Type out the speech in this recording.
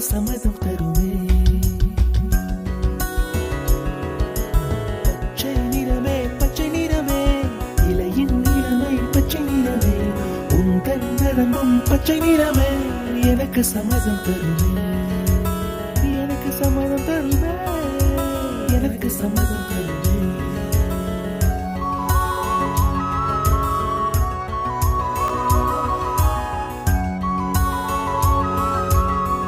சம்மதம் தருமே. பச்சை நிறமே பச்சை நிறமே, இலையின் நிறமை பச்சை நிறமே, உந்தன் நரம்பும் பச்சை நிறமே, எனக்கு சம்மதம் தருமே, எனக்கு சம்மதம் தருமே, எனக்கு சம்மதம் தருமே.